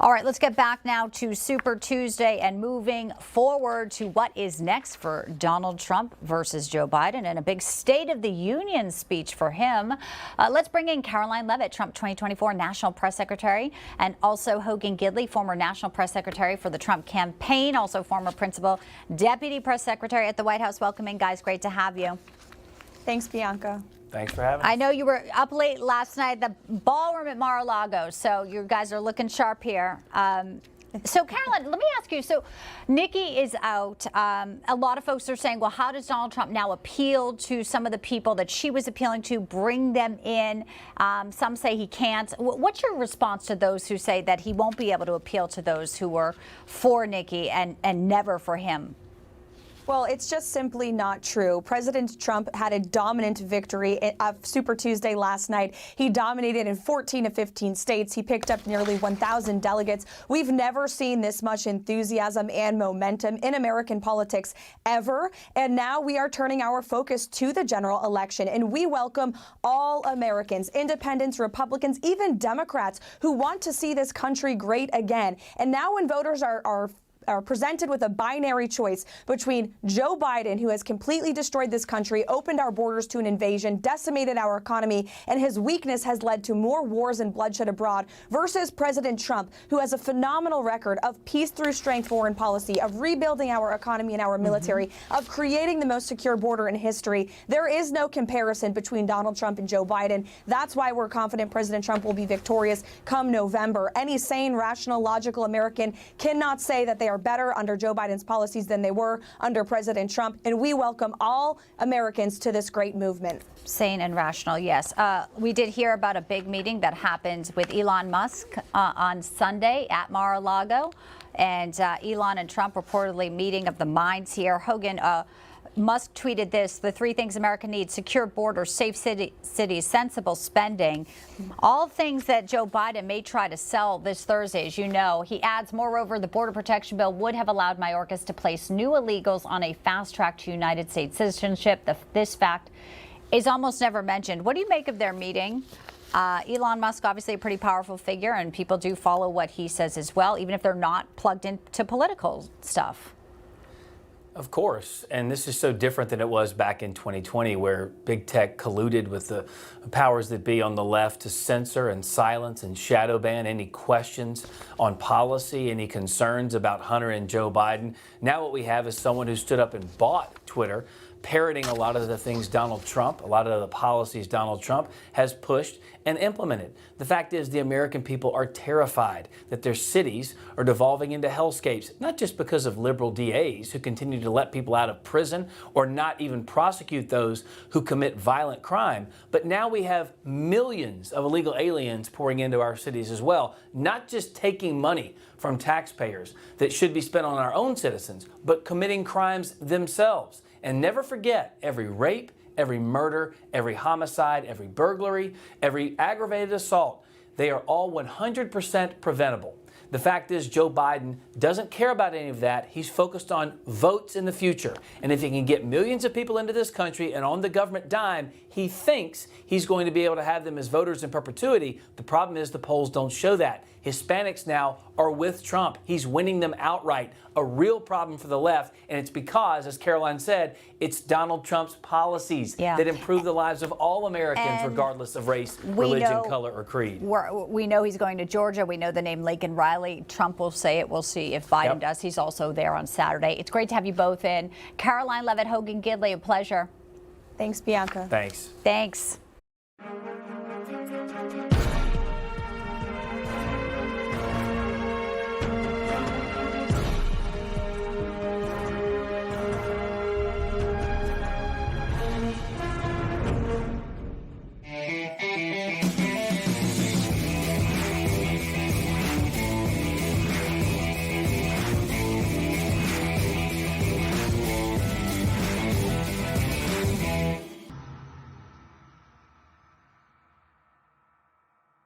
All right, let's get back now to Super Tuesday and moving forward to what is next for Donald Trump versus Joe Biden and a big State of the Union speech for him. Let's bring in Karoline Leavitt, Trump 2024 National Press Secretary, and also Hogan Gidley, former National Press Secretary for the Trump campaign, also former Principal Deputy Press Secretary at the White House. Welcome in, guys. Great to have you. Thanks, Bianca. Thanks for having us. I know you were up late last night at the ballroom at Mar-a-Lago, so you guys are looking sharp here. So, Karoline, let me ask you, so Nikki is out. A lot of folks are saying, well, how does Donald Trump now appeal to some of the people that she was appealing to, bring them in? Some say he can't. What's your response to those who say that he won't be able to appeal to those who were for Nikki and never for him? Well, it's just simply not true. President Trump had a dominant victory of Super Tuesday last night. He dominated in 14 of 15 states. He picked up nearly 1,000 delegates. We've never seen this much enthusiasm and momentum in American politics ever. And now we are turning our focus to the general election. And we welcome all Americans, independents, Republicans, even Democrats who want to see this country great again. And now when voters are presented with a binary choice between Joe Biden, who has completely destroyed this country, opened our borders to an invasion, decimated our economy, and his weakness has led to more wars and bloodshed abroad, versus President Trump, who has a phenomenal record of peace through strength foreign policy, of rebuilding our economy and our military, of creating the most secure border in history. There is no comparison between Donald Trump and Joe Biden. That's why we're confident President Trump will be victorious come November. Any sane, rational, logical American cannot say that they are better under Joe Biden's policies than they were under President Trump, and we welcome all Americans to this great movement. Sane and rational, yes. We did hear about a big meeting that happened with Elon Musk on Sunday at Mar-a-Lago, and Elon and Trump reportedly meeting of the minds here. Hogan, Musk tweeted this: the three things America needs: secure borders, safe cities, sensible spending. All things that Joe Biden may try to sell this Thursday, as you know. He adds, moreover, the border protection bill would have allowed Mayorkas to place new illegals on a fast track to United States citizenship. This fact is almost never mentioned. What do you make of their meeting? Elon Musk, obviously a pretty powerful figure, and people do follow what he says as well, even if they're not plugged into political stuff. Of course, and this is so different than it was back in 2020, where big tech colluded with the powers that be on the left to censor and silence and shadow ban any questions on policy, any concerns about Hunter and Joe Biden. Now what we have is someone who stood up and bought Twitter, parroting a lot of the things Donald Trump, a lot of the policies Donald Trump has pushed and implemented. The fact is, the American people are terrified that their cities are devolving into hellscapes, not just because of liberal DAs who continue to let people out of prison or not even prosecute those who commit violent crime, but now we have millions of illegal aliens pouring into our cities as well, not just taking money from taxpayers that should be spent on our own citizens, but committing crimes themselves. And never forget, every rape, every murder, every homicide, every burglary, every aggravated assault, they are all 100% preventable. The fact is, Joe Biden doesn't care about any of that. He's focused on votes in the future. And if he can get millions of people into this country and on the government dime, he thinks he's going to be able to have them as voters in perpetuity. The problem is the polls don't show that. Hispanics now are with Trump. He's winning them outright. A real problem for the left. And it's because, as Karoline said, it's Donald Trump's policies that improve the lives of all Americans, regardless of race, religion, color, or creed. We know he's going to Georgia. We know the name Laken Riley. Trump will say it. We'll see if Biden does. He's also there on Saturday. It's great to have you both in. Karoline Leavitt, Hogan Gidley, a pleasure. Thanks, Bianca. Thanks. Thanks.